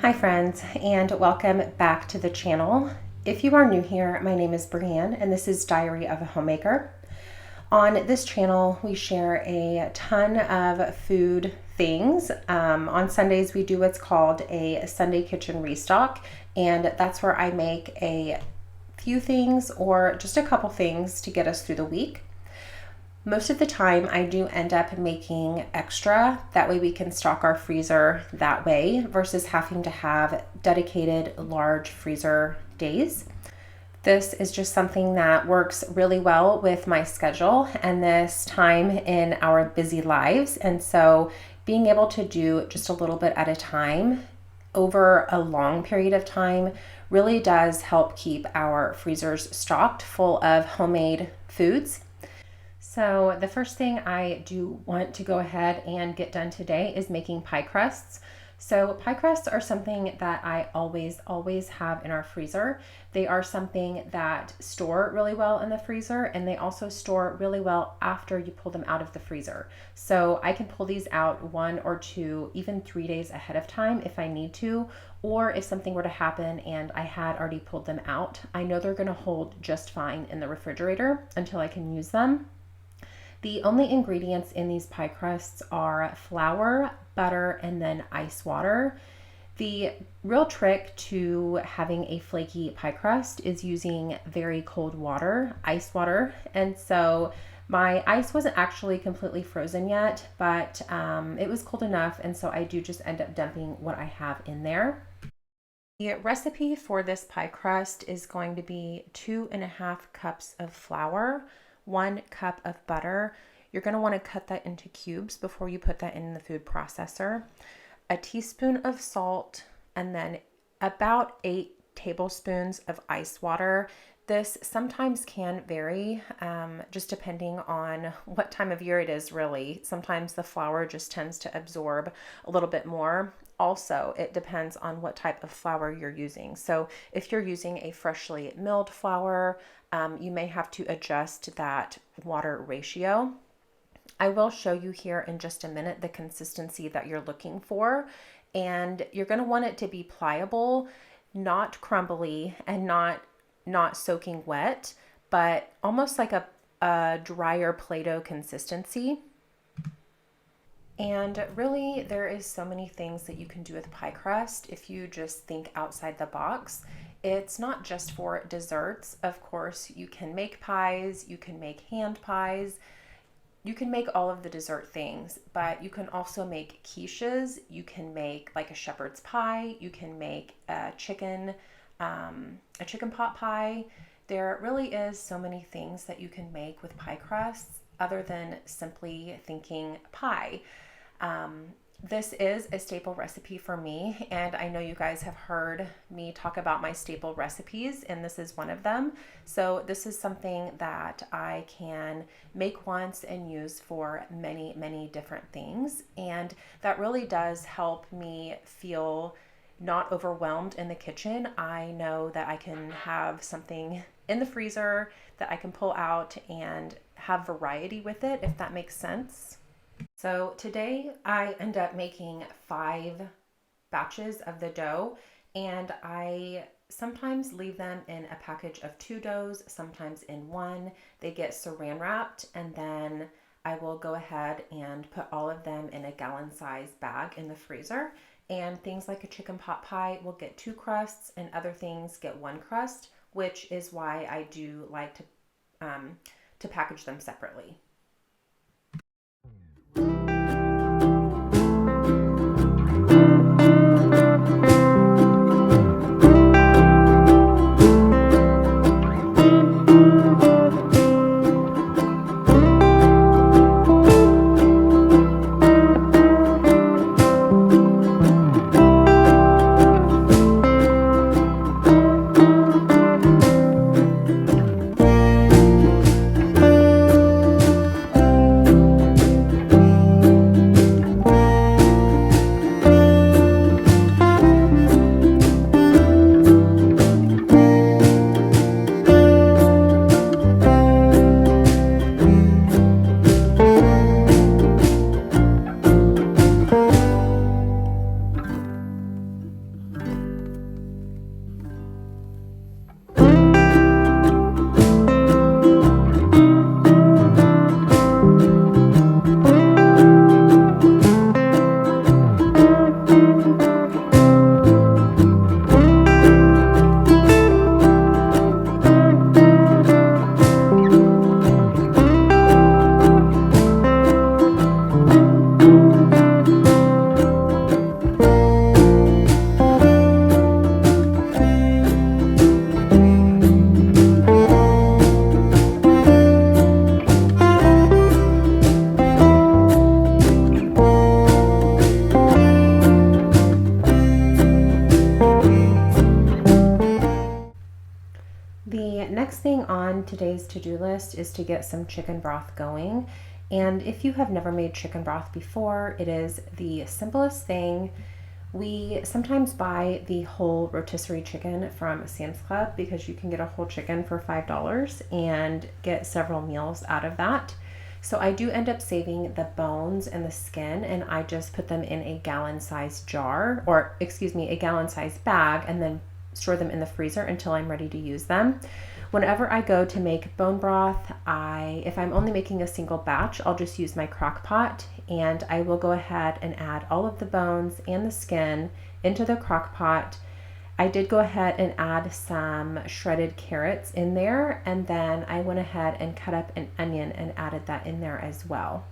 Hi friends, and welcome back to the channel. If you are new here, my name is Brianne and this is Diary of a Homemaker. On this channel, we share a ton of food things. On Sundays, we do what's called a Sunday kitchen restock, and that's where I make a few things or just a couple things to get us through the week. Most of the time I do end up making extra, that way we can stock our freezer that way versus having to have dedicated large freezer days. This is just something that works really well with my schedule and this time in our busy lives. And so being able to do just a little bit at a time over a long period of time really does help keep our freezers stocked full of homemade foods. So the first thing I do want to go ahead and get done today is making pie crusts. So pie crusts are something that I always have in our freezer. They are something that store really well in the freezer, and they also store really well after you pull them out of the freezer. So I can pull these out 1 or 2, even 3 days ahead of time if I need to, or if something were to happen and I had already pulled them out, I know they're gonna hold just fine in the refrigerator until I can use them. The only ingredients in these pie crusts are flour, butter, and then ice water. The real trick to having a flaky pie crust is using very cold water, ice water. And so my ice wasn't actually completely frozen yet, but it was cold enough. And so I do just end up dumping what I have in there. The recipe for this pie crust is going to be 2.5 cups of flour, 1 cup of butter. You're going to want to cut that into cubes before you put that in the food processor. A teaspoon of salt, and then about 8 tablespoons of ice water. This sometimes can vary just depending on what time of year it is really. Sometimes the flour just tends to absorb a little bit more. Also, it depends on what type of flour you're using. So if you're using a freshly milled flour, you may have to adjust that water ratio. I will show you here in just a minute the consistency that you're looking for, and you're going to want it to be pliable, not crumbly, and not soaking wet, but almost like a drier Play-Doh consistency. And really, there is so many things that you can do with pie crust if you just think outside the box. It's not just for desserts. Of course, you can make pies, you can make hand pies, you can make all of the dessert things, but you can also make quiches. You can make like a shepherd's pie. You can make a chicken pot pie. There really is so many things that you can make with pie crusts other than simply thinking pie. This is a staple recipe for me, and I know you guys have heard me talk about my staple recipes, and this is one of them. So this is something that I can make once and use for many, many different things, and that really does help me feel not overwhelmed in the kitchen. I know that I can have something in the freezer that I can pull out and have variety with it, if that makes sense. So today I end up making 5 batches of the dough, and I sometimes leave them in a package of 2 doughs, sometimes in one. They get saran wrapped, and then I will go ahead and put all of them in a gallon-sized bag in the freezer. And things like a chicken pot pie will get 2 crusts, and other things get 1 crust, which is why I do like to package them separately. The next thing on today's to-do list is to get some chicken broth going. And if you have never made chicken broth before, it is the simplest thing. We sometimes buy the whole rotisserie chicken from Sam's Club because you can get a whole chicken for $5 and get several meals out of that. So I do end up saving the bones and the skin, and I just put them in a gallon-sized jar, or excuse me, a gallon-sized bag, and then store them in the freezer until I'm ready to use them. Whenever I go to make bone broth, if I'm only making a single batch, I'll just use my crock pot, and I will go ahead and add all of the bones and the skin into the crock pot. I did go ahead and add some shredded carrots in there, and then I went ahead and cut up an onion and added that in there as well.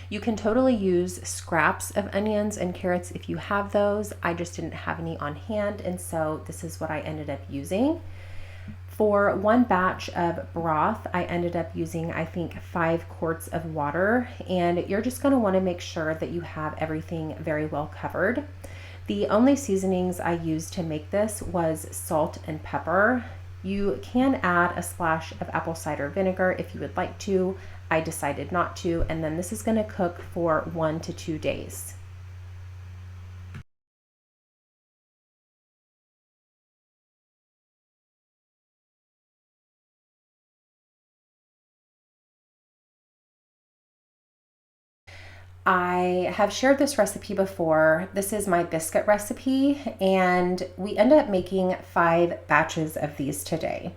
You can totally use scraps of onions and carrots if you have those. I just didn't have any on hand, and so this is what I ended up using. For one batch of broth, I ended up using, I think, 5 quarts of water, and you're just going to want to make sure that you have everything very well covered. The only seasonings I used to make this was salt and pepper. You can add a splash of apple cider vinegar if you would like to. I decided not to, and then this is going to cook for 1 to 2 days. I have shared this recipe before. This is my biscuit recipe, and we end up making 5 batches of these today.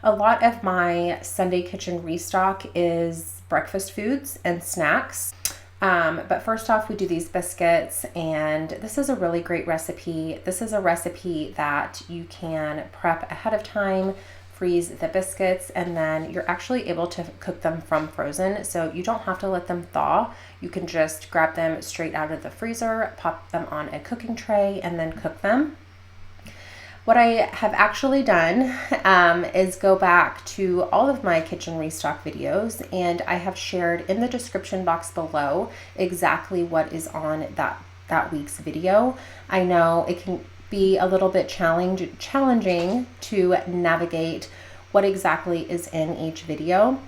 A lot of my Sunday kitchen restock is breakfast foods and snacks. But first off, we do these biscuits, and this is a really great recipe. This is a recipe that you can prep ahead of time, freeze the biscuits, and then you're actually able to cook them from frozen. So you don't have to let them thaw. You can just grab them straight out of the freezer, pop them on a cooking tray, and then cook them. What I have actually done is go back to all of my kitchen restock videos, and I have shared in the description box below exactly what is on that week's video. I know it can be a little bit challenging to navigate what exactly is in each video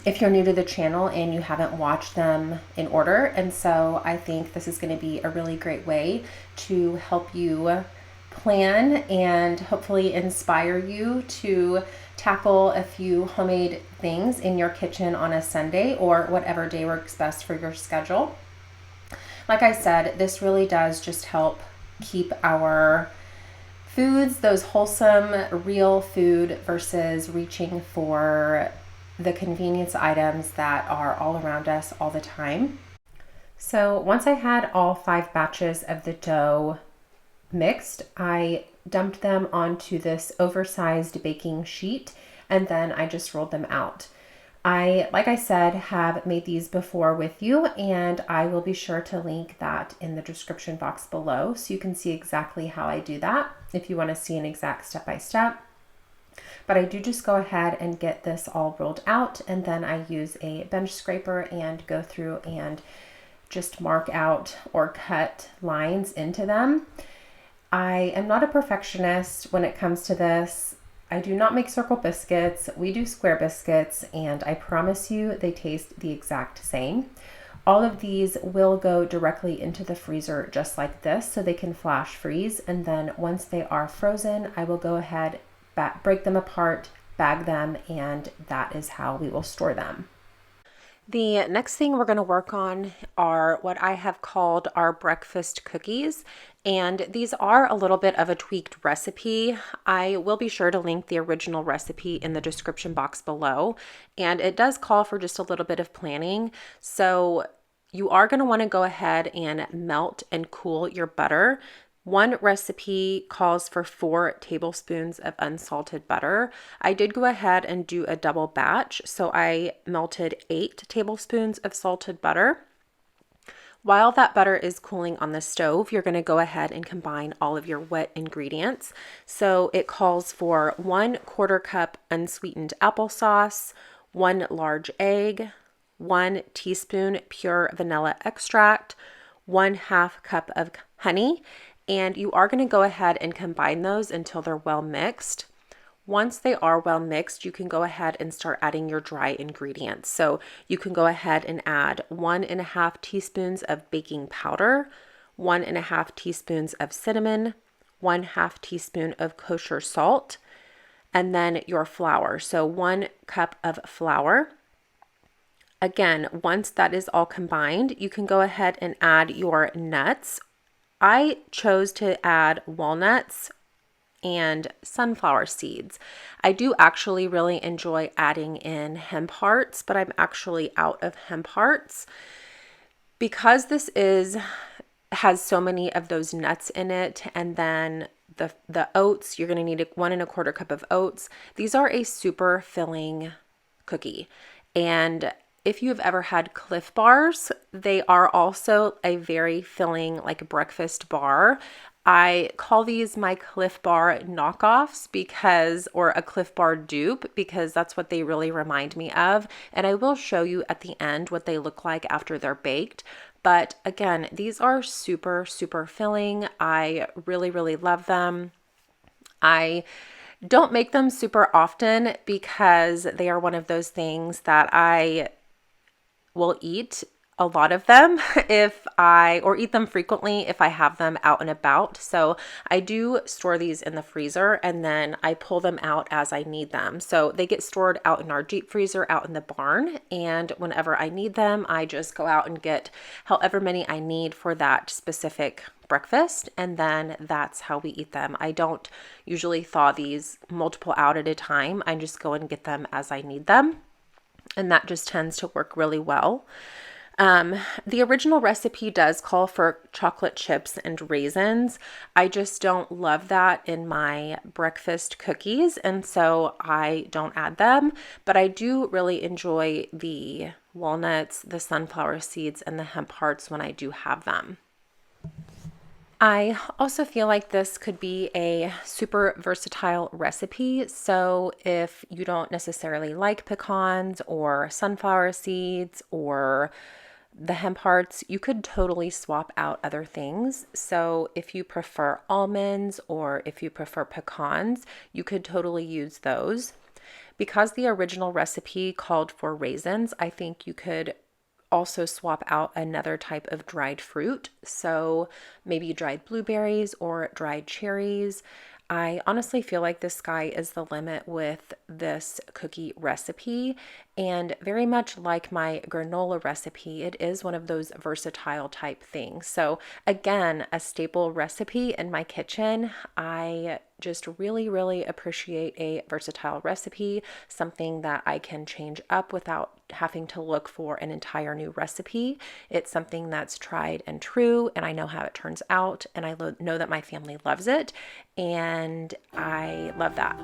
if you're new to the channel and you haven't watched them in order. And so I think this is going to be a really great way to help you plan and hopefully inspire you to tackle a few homemade things in your kitchen on a Sunday or whatever day works best for your schedule. Like I said, this really does just help keep our foods, those wholesome, real food versus reaching for the convenience items that are all around us all the time. So once I had all 5 batches of the dough mixed, I dumped them onto this oversized baking sheet, and then I just rolled them out. Like I said, have made these before with you, and I will be sure to link that in the description box below so you can see exactly how I do that if you want to see an exact step-by-step. But I do just go ahead and get this all rolled out, and then I use a bench scraper and go through and just mark out or cut lines into them. I am not a perfectionist when it comes to this. I do not make circle biscuits. We do square biscuits, and I promise you they taste the exact same. All of these will go directly into the freezer just like this so they can flash freeze, and then once they are frozen, I will go ahead, break them apart, bag them, and that is how we will store them. The next thing we're going to work on are what I have called our breakfast cookies, and these are a little bit of a tweaked recipe. I will be sure to link the original recipe in the description box below, and it does call for just a little bit of planning. So you are going to want to go ahead and melt and cool your butter. One recipe calls for 4 tablespoons of unsalted butter. I did go ahead and do a double batch, so I melted 8 tablespoons of salted butter. While that butter is cooling on the stove, you're going to go ahead and combine all of your wet ingredients. So it calls for 1/4 cup unsweetened applesauce, 1 large egg, 1 teaspoon pure vanilla extract, 1/2 cup of honey, and you are going to go ahead and combine those until they're well mixed. Once they are well mixed, you can go ahead and start adding your dry ingredients. So you can go ahead and add 1.5 teaspoons of baking powder, 1.5 teaspoons of cinnamon, 1/2 teaspoon of kosher salt, and then your flour. So 1 cup of flour. Again, once that is all combined, you can go ahead and add your nuts. I chose to add walnuts and sunflower seeds. I do actually really enjoy adding in hemp hearts, but I'm actually out of hemp hearts. Because this has so many of those nuts in it, and then the oats, you're going to need 1.25 cup of oats. These are a super filling cookie, and if you've ever had Cliff Bars, they are also a very filling, like, breakfast bar. I call these my Cliff Bar knockoffs or a Cliff Bar dupe, because that's what they really remind me of. And I will show you at the end what they look like after they're baked. But again, these are super, super filling. I really, really love them. I don't make them super often because they are one of those things that I will eat a lot of them or eat them frequently if I have them out and about. So I do store these in the freezer, and then I pull them out as I need them. So they get stored out in our deep freezer out in the barn, and whenever I need them, I just go out and get however many I need for that specific breakfast, and then that's how we eat them. I don't usually thaw these multiple out at a time. I just go and get them as I need them, and that just tends to work really well. The original recipe does call for chocolate chips and raisins. I just don't love that in my breakfast cookies, and so I don't add them, but I do really enjoy the walnuts, the sunflower seeds, and the hemp hearts when I do have them. I also feel like this could be a super versatile recipe. So if you don't necessarily like pecans or sunflower seeds or the hemp hearts, you could totally swap out other things. So if you prefer almonds or if you prefer pecans, you could totally use those. Because the original recipe called for raisins, I think you could also swap out another type of dried fruit. So maybe dried blueberries or dried cherries. I honestly feel like the sky is the limit with this cookie recipe, and very much like my granola recipe, it is one of those versatile type things. So again, a staple recipe in my kitchen. I just really appreciate a versatile recipe, something that I can change up without having to look for an entire new recipe. It's something that's tried and true, and I know how it turns out, and I know that my family loves it, and I love that.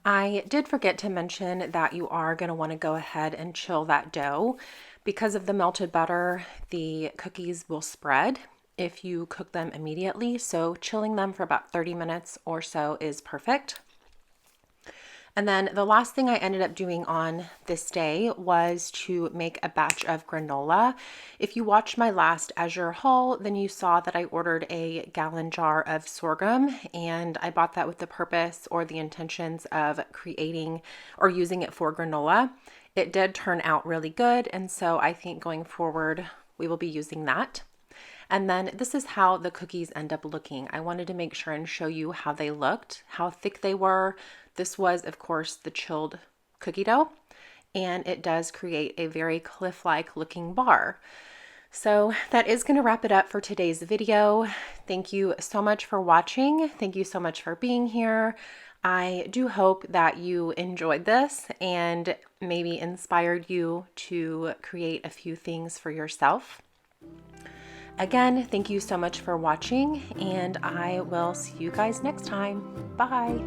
I did forget to mention that you are going to want to go ahead and chill that dough. Because of the melted butter, the cookies will spread if you cook them immediately. So chilling them for about 30 minutes or so is perfect. And then the last thing I ended up doing on this day was to make a batch of granola. If you watched my last Azure haul, then you saw that I ordered a gallon jar of sorghum, and I bought that with the purpose or the intentions of creating or using it for granola. It did turn out really good, and so I think going forward, we will be using that. And then this is how the cookies end up looking. I wanted to make sure and show you how they looked, how thick they were. This was, of course, the chilled cookie dough, and it does create a very cliff-like looking bar. So that is going to wrap it up for today's video. Thank you so much for watching. Thank you so much for being here. I do hope that you enjoyed this and maybe inspired you to create a few things for yourself. Again, thank you so much for watching, and I will see you guys next time. Bye.